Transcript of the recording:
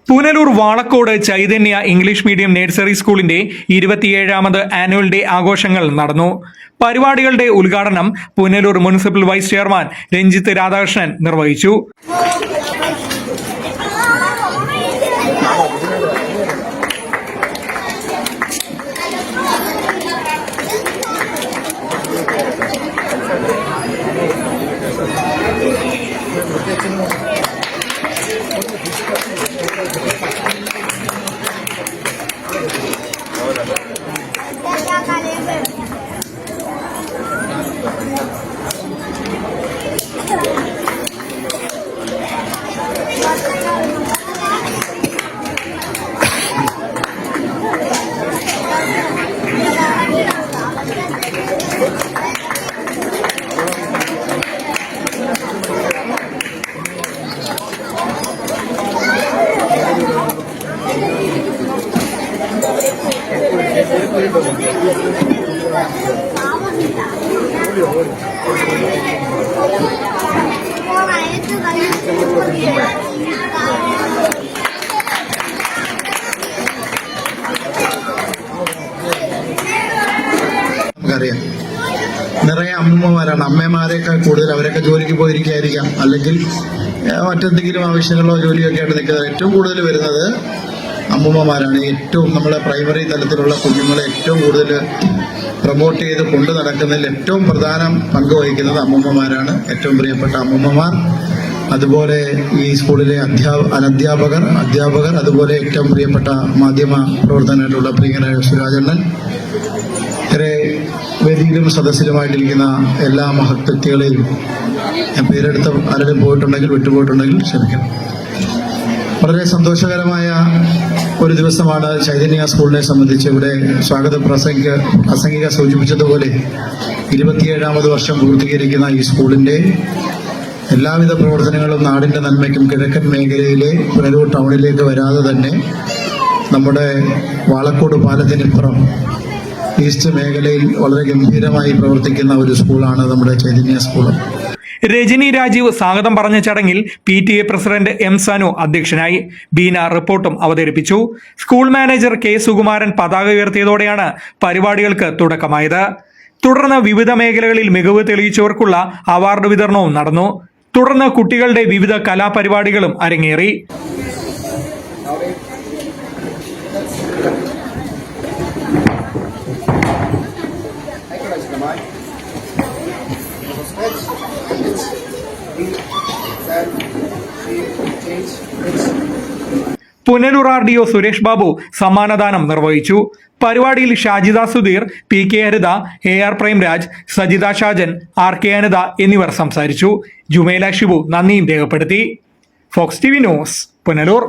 Punalur Valakkode Chaitanya English medium nursery സ്കൂളിന്റെ 27ാമത് annual day ആഘോഷങ്ങൾ നടന്നു. പരിപാടികളുടെ ഉദ്ഘാടനം Punalur municipal vice chairman Ranjith Radhakrishnan നിർവഹിച്ചു. നമുക്കറിയാം നിറയെ അമ്മൂമ്മമാരാണ്. അമ്മമാരെയൊക്കെ കൂടുതൽ അവരൊക്കെ ജോലിക്ക് പോയിരിക്കുകയായിരിക്കാം, അല്ലെങ്കിൽ മറ്റെന്തെങ്കിലും ആവശ്യങ്ങളോ ജോലിയൊക്കെ ആയിട്ട് നിൽക്കുന്നത്. ഏറ്റവും കൂടുതൽ വരുന്നത് അമ്മൂമ്മമാരാണ്. ഏറ്റവും നമ്മളെ പ്രൈമറി തലത്തിലുള്ള കുഞ്ഞുങ്ങളെ ഏറ്റവും കൂടുതൽ പ്രൊമോട്ട് ചെയ്ത് കൊണ്ടു നടക്കുന്നതിൽ ഏറ്റവും പ്രധാന പങ്ക് വഹിക്കുന്നത് അമ്മൂമ്മമാരാണ്. ഏറ്റവും പ്രിയപ്പെട്ട അമ്മൂമ്മമാർ, അതുപോലെ ഈ സ്കൂളിലെ അധ്യാപകർ, അതുപോലെ ഏറ്റവും പ്രിയപ്പെട്ട മാധ്യമ പ്രവർത്തനമായിട്ടുള്ള പ്രിയങ്കരായ സുരാജണ്ണൻ, ഇവരെ വേദിയിലും സദസ്സിലുമായിട്ടിരിക്കുന്ന എല്ലാ മഹത് വ്യക്തികളെയും ഞാൻ പേരെടുത്ത് ആരെങ്കിലും പോയിട്ടുണ്ടെങ്കിൽ വിട്ടുപോയിട്ടുണ്ടെങ്കിൽ ക്ഷമിക്കണം. വളരെ സന്തോഷകരമായ ഒരു ദിവസമാണ് ചൈതന്യ സ്കൂളിനെ സംബന്ധിച്ച്. ഇവിടെ സ്വാഗത പ്രസംഗിക സൂചിപ്പിച്ചതുപോലെ 27ാമത് വർഷം പൂർത്തീകരിക്കുന്ന ഈ സ്കൂളിന്റെ എല്ലാവിധ പ്രവർത്തനങ്ങളും നാടിന്റെ നന്മയ്ക്കും കിഴക്കൻ മേഖലയിലെ പുനലൂർ ടൗണിലേക്ക് വരാതെ തന്നെ നമ്മുടെ വാളക്കോട് പാലത്തിനിപ്പുറം ഈസ്റ്റ് മേഖലയിൽ വളരെ ഗംഭീരമായി പ്രവർത്തിക്കുന്ന ഒരു സ്കൂളാണ് നമ്മുടെ ചൈതന്യ സ്കൂൾ. രജനി രാജീവ് സ്വാഗതം പറഞ്ഞ ചടങ്ങിൽ PTA പ്രസിഡന്റ് M സനു അധ്യക്ഷനായി. ബീന റിപ്പോർട്ടും അവതരിപ്പിച്ചു. സ്കൂൾ മാനേജർ K സുകുമാരൻ പതാക ഉയർത്തിയതോടെയാണ് പരിപാടികൾക്ക് തുടക്കമായത്. തുടർന്ന് വിവിധ മേഖലകളിൽ മികവ് തെളിയിച്ചവർക്കുള്ള അവാർഡ് വിതരണവും നടന്നു. തുടർന്ന് കുട്ടികളുടെ വിവിധ കലാപരിപാടികളും അരങ്ങേറി. പുനലൂർ RDO സുരേഷ് ബാബു സമ്മാനദാനം നിർവഹിച്ചു. പരിപാടിയിൽ ഷാജിദ സുധീർ, PK ഹരിത, AR പ്രേംരാജ്, സജിത ഷാജൻ, RK അനിത എന്നിവർ സംസാരിച്ചു. ജുമൈല ഷിബു നന്ദിയും രേഖപ്പെടുത്തി. Fox TV news Punalur.